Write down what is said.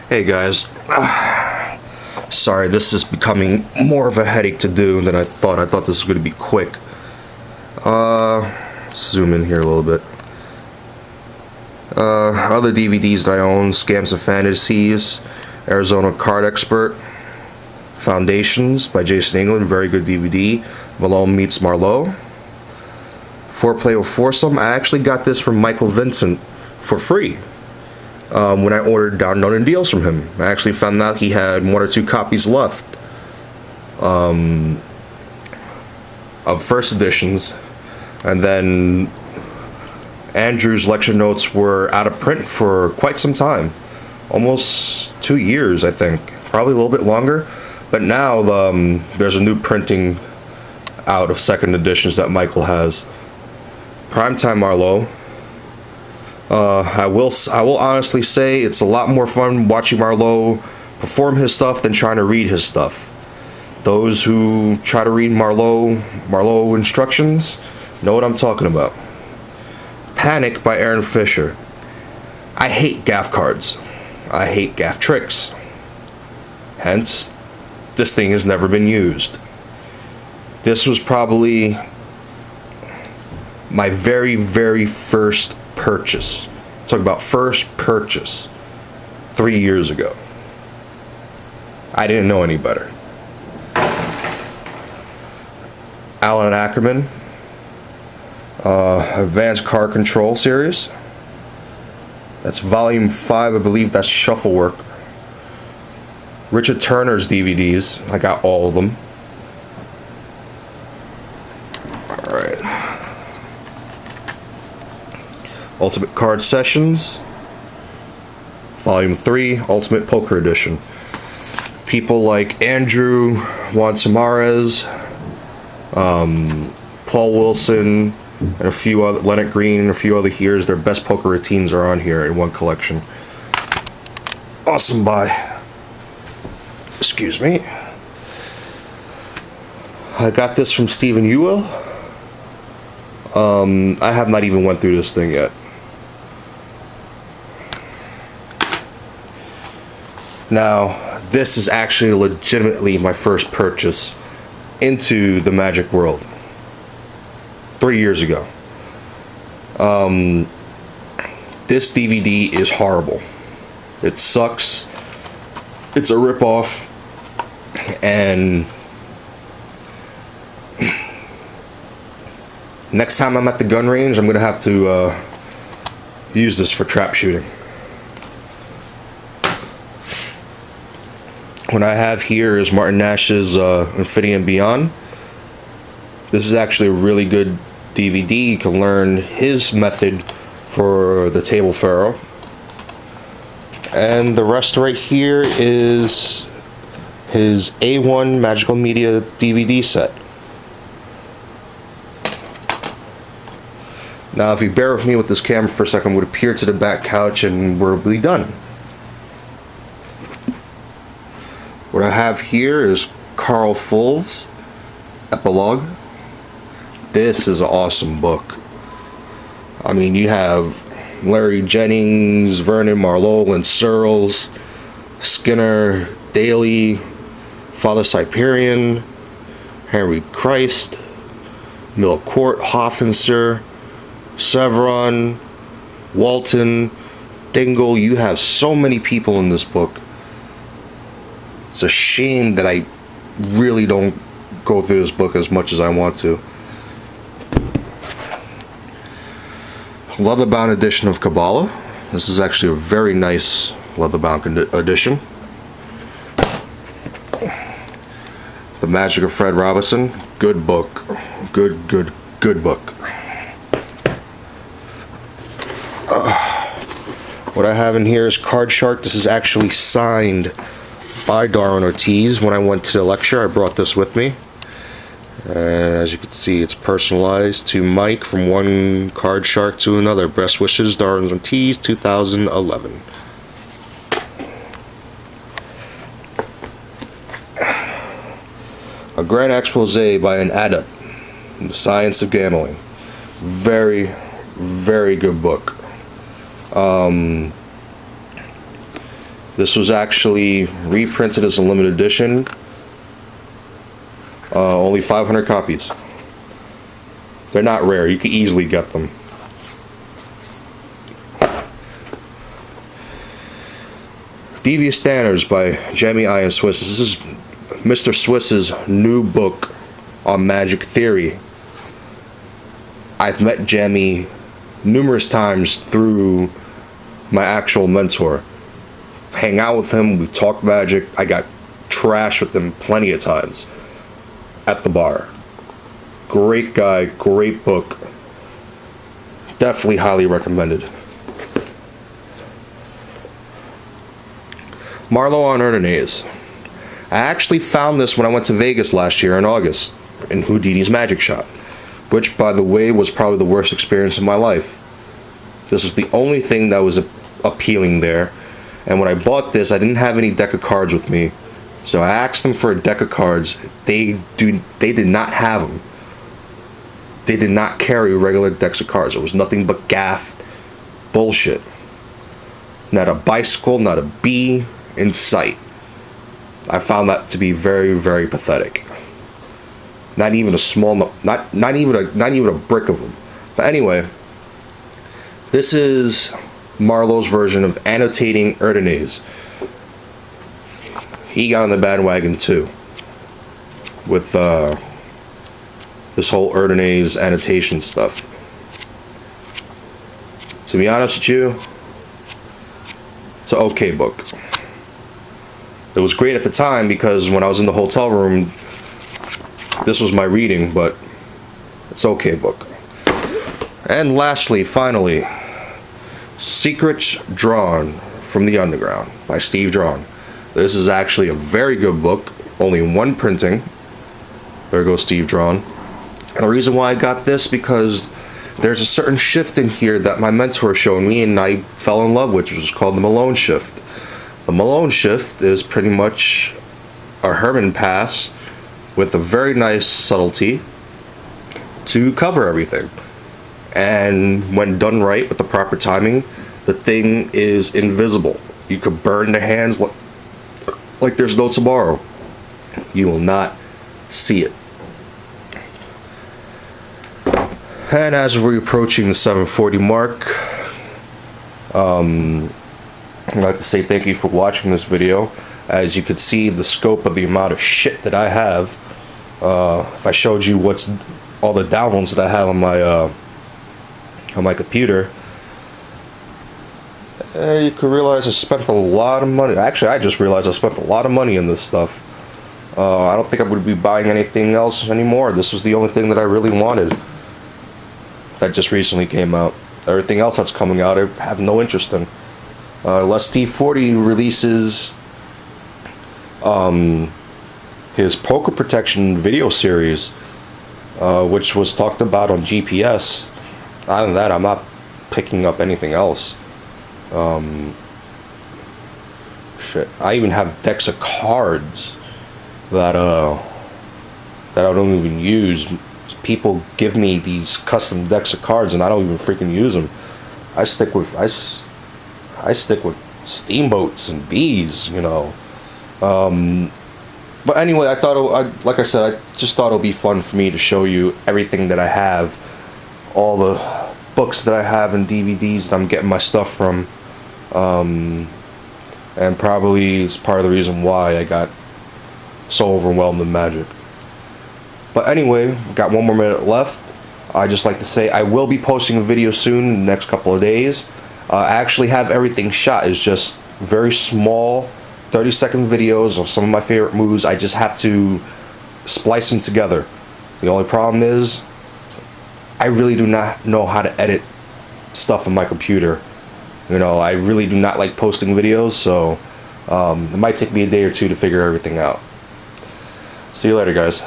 Hey guys, sorry, this is becoming more of a headache to do than I thought. I thought this was going to be quick. Let's zoom in here a little bit. Other DVDs that I own: Scams and Fantasies, Arizona Card Expert, Foundations by Jason England, very good DVD. Malone Meets Marlowe, Foreplay with Foursome. I actually got this from Michael Vincent for free. When I ordered Down Under Deals from him, I actually found out he had 1 or 2 copies left of first editions, and then Andrew's lecture notes were out of print for quite some time, almost 2 years, I think, probably a little bit longer. But now there's a new printing out of second editions that Michael has. Primetime Marlowe. I will honestly say it's a lot more fun watching Marlowe perform his stuff than trying to read his stuff. Those who try to read Marlowe instructions know what I'm talking about. Panic by Aaron Fisher. I hate gaff cards. I hate gaff tricks. Hence, this thing has never been used. This was probably my very, very first purchase. Talk about first purchase 3 years ago. I didn't know any better. Alan Ackerman, Advanced Car Control series. That's volume 5, I believe. That's Shufflework. Richard Turner's DVDs. I got all of them. Alright. Ultimate Card Sessions, Volume 3, Ultimate Poker Edition. People like Andrew Juan Samares, Paul Wilson, and a few other, Leonard Green, and a few other heroes. Their best poker routines are on here in one collection. Awesome buy. Excuse me. I got this from Stephen Ewell. I have not even went through this thing yet. Now, this is actually legitimately my first purchase into the Magic world. 3 years ago. This DVD is horrible. It sucks. It's a ripoff. And next time I'm at the gun range, I'm going to have to use this for trap shooting. What I have here is Martin Nash's Infinity and Beyond. This is actually a really good DVD. You can learn his method for the table faro. And the rest right here is his A1 Magical Media DVD set. Now, if you bear with me with this camera for a second, we'll appear to the back couch and we're really done. What I have here is Carl Full's Epilogue. This is an awesome book. I mean, you have Larry Jennings, Vernon Marlowe, and Searles, Skinner, Daly, Father Cyprian, Henry Christ, Milcourt, Hoffinser, Severon, Walton, Dingle. You have so many people in this book. It's a shame that I really don't go through this book as much as I want to. Leatherbound edition of Kabbalah. This is actually a very nice leatherbound edition. The Magic of Fred Robinson. Good book. Good book. What I have in here is Card Shark. This is actually signed by Darwin Ortiz. When I went to the lecture, I brought this with me. As you can see, it's personalized to Mike from one Card Shark to another. Best wishes, Darwin Ortiz, 2011. A Grand Expose by an Adept in the Science of Gambling. Very, very good book. This was actually reprinted as a limited edition. Only 500 copies. They're not rare. You can easily get them. Devious Standards by Jamie Ian Swiss. This is Mr. Swiss's new book on magic theory. I've met Jamie numerous times through my actual mentor. Hang out with him, we talk magic. I got trashed with him plenty of times at the bar. Great guy, great book. Definitely highly recommended. Marlowe on Erdonase. I actually found this when I went to Vegas last year in August in Houdini's Magic Shop, which, by the way, was probably the worst experience of my life. This was the only thing that was appealing there, and when I bought this, I didn't have any deck of cards with me, so I asked them for a deck of cards. They did not have them. They did not carry regular decks of cards. It was nothing but gaff bullshit. Not a bicycle, not a bee in sight. I found that to be very, very pathetic. Not even a small, not even a brick of them. But anyway, this is Marlowe's version of annotating Erdonase. He got on the bandwagon too with this whole Erdonase annotation stuff. To be honest with you, it's an okay book. It was great at the time because when I was in the hotel room, this was my reading, but it's an okay book. And lastly, finally, Secrets Drawn from the Underground by Steve Drawn. This is actually a very good book, only one printing. There goes Steve Drawn. And the reason why I got this, because there's a certain shift in here that my mentor showed me and I fell in love with, which was called the Malone Shift. The Malone Shift is pretty much a Herman pass with a very nice subtlety to cover everything. And when done right with the proper timing, the thing is invisible. You could burn the hands like there's no tomorrow. You will not see it. And as we're approaching the 740 mark, I'd like to say thank you for watching this video. As you can see, the scope of the amount of shit that I have. If I showed you what's all the downloads that I have on my computer, you could realize I spent a lot of money. Actually, I just realized I spent a lot of money in this stuff. I don't think I'm going to be buying anything else anymore. This was the only thing that I really wanted that just recently came out. Everything else that's coming out, I have no interest in. Unless Steve 40 releases his Poker Protection video series, which was talked about on GPS. Other than that, I'm not picking up anything else. Shit, I even have decks of cards that I don't even use. People give me these custom decks of cards and I don't even freaking use them. I stick with steamboats and bees, you know. But anyway, like I said, I just thought it would be fun for me to show you everything that I have, all the books that I have and DVDs that I'm getting my stuff from, and probably it's part of the reason why I got so overwhelmed in magic. But anyway, we've got one more minute left. I just like to say I will be posting a video soon in the next couple of days. I actually have everything shot. It's just very small 30-second videos of some of my favorite moves. I just have to splice them together. The only problem is I really do not know how to edit stuff on my computer. You know, I really do not like posting videos, so it might take me a day or two to figure everything out. See you later, guys.